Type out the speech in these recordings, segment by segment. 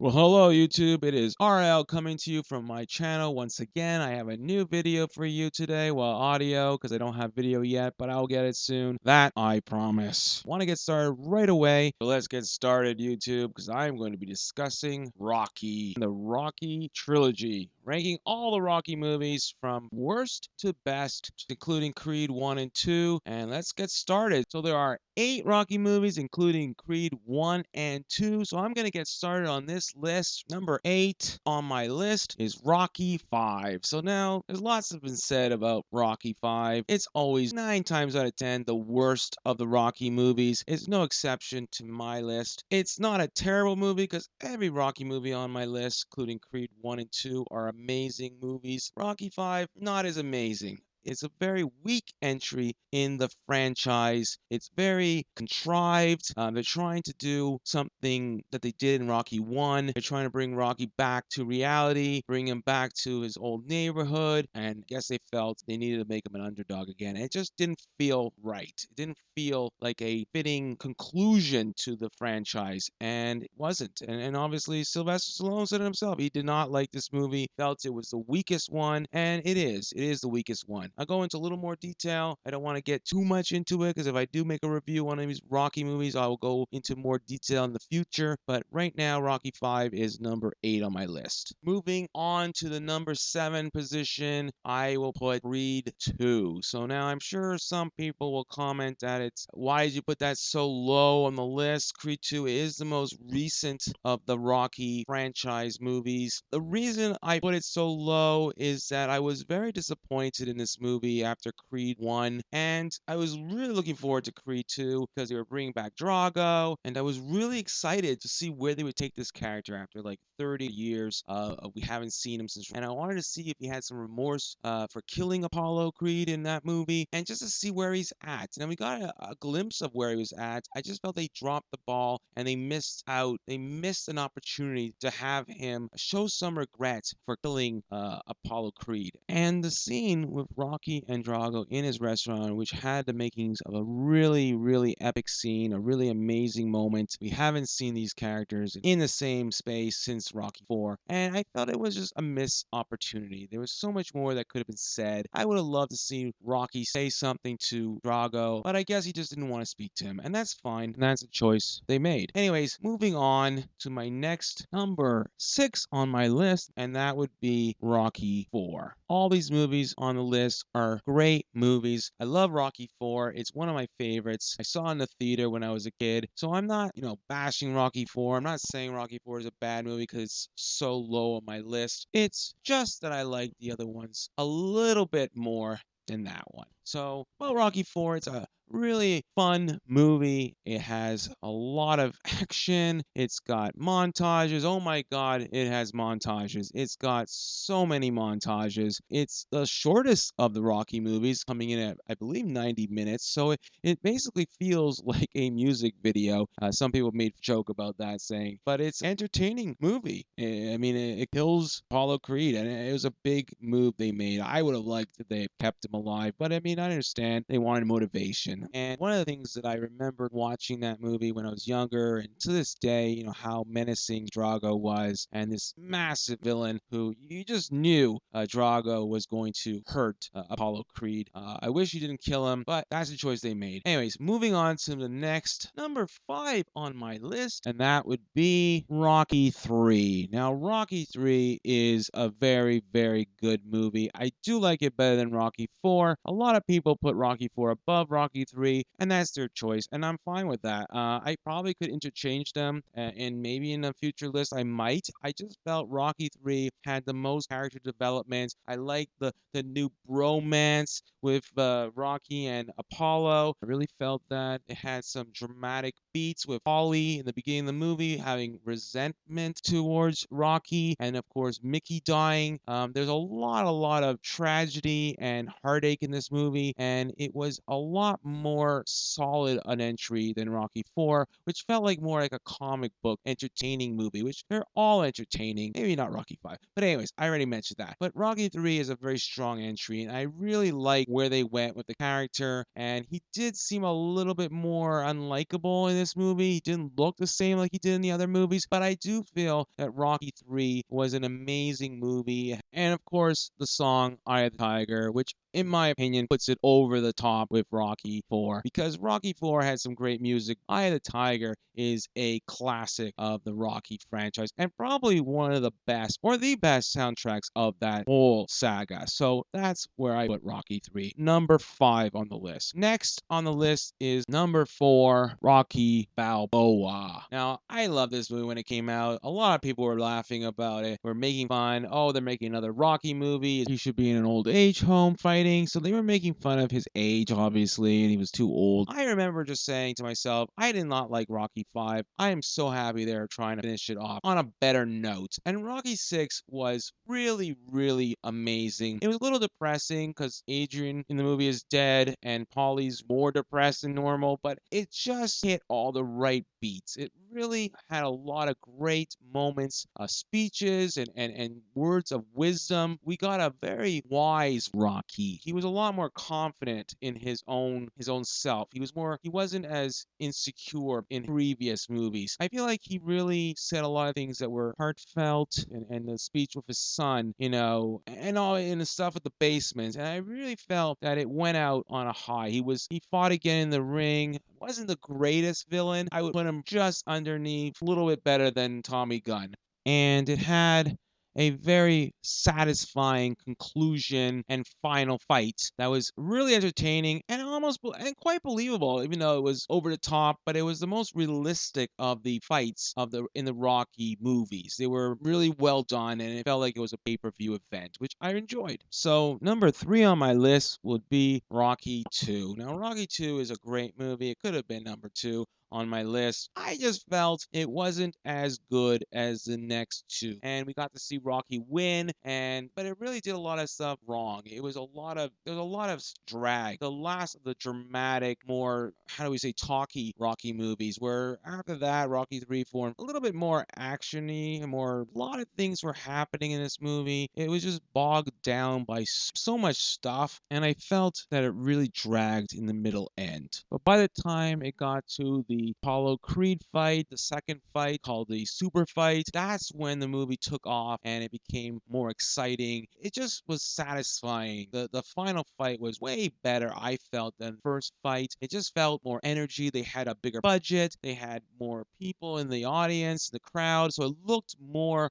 Well, hello YouTube. It is RL coming to you from my channel once again. I have a new video for you today. Well, audio because I don't have video yet, but I'll get it soon. That I promise. Want to get started right away. So let's get started, YouTube, because I'm going to be discussing Rocky, the Rocky trilogy, ranking all the Rocky movies from worst to best, including Creed 1 and 2. And let's get started. So there are 8 Rocky movies, including Creed 1 and 2. So I'm going to get started on this list. Number 8 on my list is Rocky 5. So now, there's lots that have been said about Rocky 5. It's always 9 times out of 10 the worst of the Rocky movies. It's no exception to my list. It's not a terrible movie because every Rocky movie on my list, including Creed 1 and 2, are amazing movies. Rocky 5, not as amazing. It's a very weak entry in the franchise. It's very contrived. They're trying to do something that they did in Rocky 1. They're trying to bring Rocky back to reality, bring him back to his old neighborhood, and I guess they felt they needed to make him an underdog again. And it just didn't feel right. It didn't feel like a fitting conclusion to the franchise, and it wasn't. And obviously, Sylvester Stallone said it himself. He did not like this movie, felt it was the weakest one, and it is. It is the weakest one. I'll go into a little more detail. I don't want to get too much into it because if I do make a review on these Rocky movies, I will go into more detail in the future. But right now, Rocky 5 is number 8 on my list. Moving on to the number 7 position, I will put Creed 2. So now I'm sure some people will comment that it's why did you put that so low on the list? Creed 2 is the most recent of the Rocky franchise movies. The reason I put it so low is that I was very disappointed in this movie after Creed 1, and I was really looking forward to Creed 2 because they were bringing back Drago, and I was really excited to see where they would take this character after like 30 years. We haven't seen him since, and I wanted to see if he had some remorse for killing Apollo Creed in that movie, and just to see where he's at. And we got a glimpse of where he was at. I just felt they dropped the ball and they missed out. They missed an opportunity to have him show some regret for killing Apollo Creed. And the scene with Rocky and Drago in his restaurant, which had the makings of a really, really epic scene, a really amazing moment. We haven't seen these characters in the same space since Rocky 4, and I felt it was just a missed opportunity. There was so much more that could have been said. I would have loved to see Rocky say something to Drago, but I guess he just didn't want to speak to him, and that's fine, and that's a choice they made. Anyways, moving on to my next number 6 on my list, and that would be Rocky 4. All these movies on the list are great movies. I love Rocky 4. It's one of my favorites. I saw it in the theater when I was a kid, so I'm not, bashing Rocky 4. I'm not saying Rocky 4 is a bad movie because it's so low on my list. It's just that I like the other ones a little bit more than that one. So, well, Rocky 4, it's a really fun movie. It has a lot of action. It's got montages. Oh my God, it has montages. It's got so many montages. It's the shortest of the Rocky movies, coming in at, I believe, 90 minutes. So it basically feels like a music video. Some people made a joke about that, saying, but it's an entertaining movie. I mean, it kills Apollo Creed, and it was a big move they made. I would have liked that they kept him alive, but I mean, I understand they wanted motivation. And one of the things that I remember watching that movie when I was younger, and to this day, how menacing Drago was, and this massive villain who you just knew Drago was going to hurt Apollo Creed. I wish he didn't kill him, but that's the choice they made. Anyways, moving on to the next number 5 on my list, and that would be Rocky 3. Now, Rocky 3 is a very, very good movie. I do like it better than Rocky 4. A lot of people put Rocky 4 above Rocky 3, and that's their choice, and I'm fine with that. I probably could interchange them, and maybe in a future list I might. I just felt Rocky 3 had the most character development. I like the new bromance with Rocky and Apollo. I really felt that it had some dramatic beats with Paulie in the beginning of the movie having resentment towards Rocky, and of course Mickey dying. There's a lot of tragedy and heartache in this movie, and it was a lot more solid an entry than Rocky 4, which felt like more like a comic book entertaining movie, which they're all entertaining. Maybe not Rocky 5. But anyways, I already mentioned that. But Rocky 3 is a very strong entry, and I really like where they went with the character, and he did seem a little bit more unlikable in this movie. He didn't look the same like he did in the other movies, but I do feel that Rocky 3 was an amazing movie. And of course, the song Eye of the Tiger, which in my opinion puts it over the top with Rocky 4, because Rocky 4 had some great music. Eye of the Tiger is a classic of the Rocky franchise and probably one of the best or the best soundtracks of that whole saga. So that's where I put Rocky 3. Number 5 on the list. Next on the list is number 4, Rocky Balboa. Now, I love this movie when it came out. A lot of people were laughing about it. Were making fun. Oh, they're making another Rocky movie. He should be in an old age home fighting. So they were making fun of his age, obviously, and he was too old. I remember just saying to myself, I did not like Rocky 5. I am so happy they're trying to finish it off on a better note. And Rocky 6 was really, really amazing. It was a little depressing because Adrian in the movie is dead and Paulie's more depressed than normal, but it just hit all the right beats. It really had a lot of great moments, speeches and words of wisdom. We got a very wise Rocky. He was a lot more confident in his own self. He wasn't as insecure in previous movies. I feel like he really said a lot of things that were heartfelt, and the speech with his son, and all in the stuff with the basement. And I really felt that it went out on a high. He fought again in the ring. Wasn't the greatest villain. I would put him just underneath, a little bit better than Tommy Gunn. And it had a very satisfying conclusion and final fight that was really entertaining and and quite believable, even though it was over the top. But it was the most realistic of the fights in the Rocky movies. They were really well done, and it felt like it was a pay-per-view event, which I enjoyed. So number 3 on my list would be Rocky 2. Now, Rocky 2 is a great movie. It could have been number 2 on my list. I just felt it wasn't as good as the next two. And we got to see Rocky win, but it really did a lot of stuff wrong. There was a lot of drag. The last of the dramatic, more, how do we say, talky Rocky movies, where after that, Rocky 3, 4, a little bit more actiony, a lot of things were happening in this movie. It was just bogged down by so much stuff, and I felt that it really dragged in the middle end. But by the time it got to the Apollo Creed fight, the second fight called the Super Fight, that's when the movie took off and it became more exciting. It just was satisfying. The final fight was way better, I felt, than the first fight. It just felt more energy. They had a bigger budget. They had more people in the audience, the crowd, so it looked more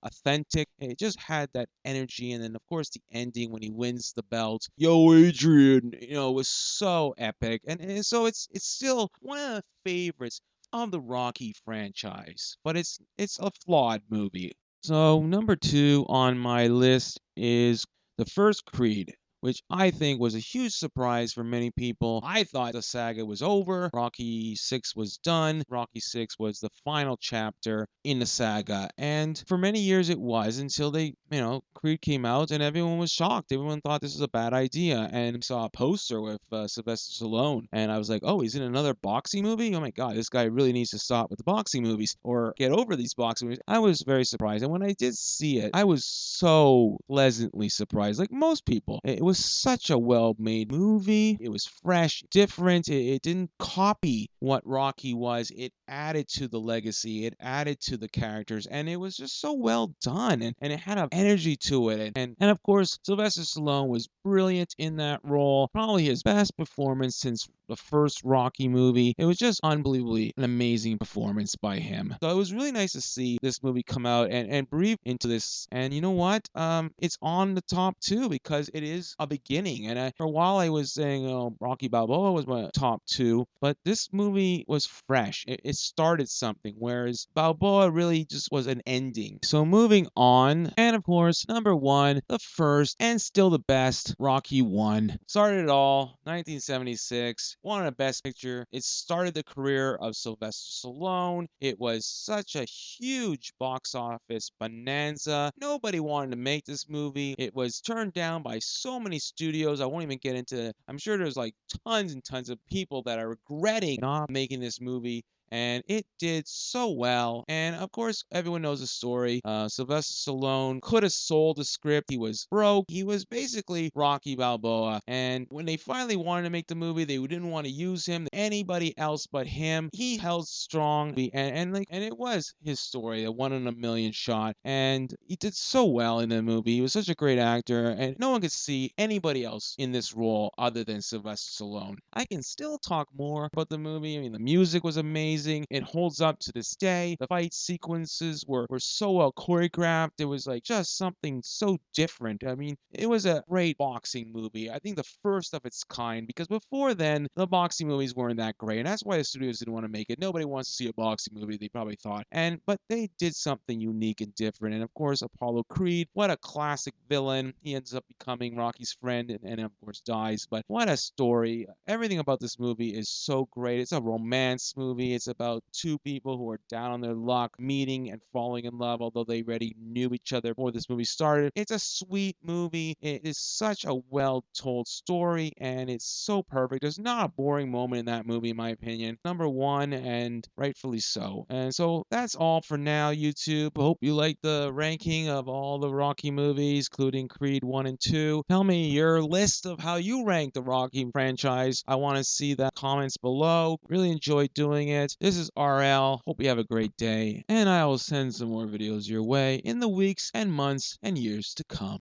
authentic. It just had that energy, and then of course the ending when he wins the belt, "Yo, Adrian," was so epic, and so it's still one of the favorites of the Rocky franchise. But it's a flawed movie. So number 2 on my list is the first Creed, which I think was a huge surprise for many people. I thought the saga was over. Rocky 6 was done. Rocky 6 was the final chapter in the saga. And for many years it was, until Creed came out and everyone was shocked. Everyone thought this was a bad idea. And I saw a poster with Sylvester Stallone. And I was like, oh, he's in another boxing movie? Oh my God, this guy really needs to stop with the boxing movies or get over these boxing movies. I was very surprised. And when I did see it, I was so pleasantly surprised, like most people. It was such a well-made movie. It was fresh, different. It didn't copy what Rocky was. It added to the legacy. It added to the characters, and it was just so well done, and it had an energy to it. And of course, Sylvester Stallone was brilliant in that role. Probably his best performance since the first Rocky movie. It was just unbelievably an amazing performance by him. So it was really nice to see this movie come out and breathe into this. And you know what? It's on the top two because it is a beginning. And for a while I was saying, Rocky Balboa was my top two, but this movie was fresh. It started something, whereas Balboa really just was an ending. So moving on, and of course, number 1, the first and still the best, Rocky 1. Started it all, 1976, won a Best Picture. It started the career of Sylvester Stallone. It was such a huge box office bonanza. Nobody wanted to make this movie. It was turned down by so many many studios. I won't even get into. I'm sure there's like tons and tons of people that are regretting not making this movie, and it did so well. And of course, everyone knows the story. Sylvester Stallone could have sold the script. He was broke. He was basically Rocky Balboa. And when they finally wanted to make the movie, they didn't want to use him, anybody else but him. He held strong, and it was his story, a 1 in a million shot. And he did so well in the movie. He was such a great actor, and no one could see anybody else in this role other than Sylvester Stallone. I can still talk more about the movie. I mean, the music was amazing. It holds up to this day. The fight sequences were so well choreographed. It was like just something so different. I mean, it was a great boxing movie. I think the first of its kind, because before then, the boxing movies weren't that great. And that's why the studios didn't want to make it. Nobody wants to see a boxing movie, they probably thought. But they did something unique and different. And of course, Apollo Creed, what a classic villain. He ends up becoming Rocky's friend and of course dies. But what a story. Everything about this movie is so great. It's a romance movie. It's about two people who are down on their luck, meeting and falling in love, although they already knew each other before this movie started. It's a sweet movie. It is such a well-told story, and it's so perfect. There's not a boring moment in that movie, in my opinion. Number one, and rightfully so. And so that's all for now, YouTube. Hope you like the ranking of all the Rocky movies, including Creed 1 and 2. Tell me your list of how you rank the Rocky franchise. I want to see the comments below. Really enjoyed doing it. This is RL. Hope you have a great day, and I will send some more videos your way in the weeks and months and years to come.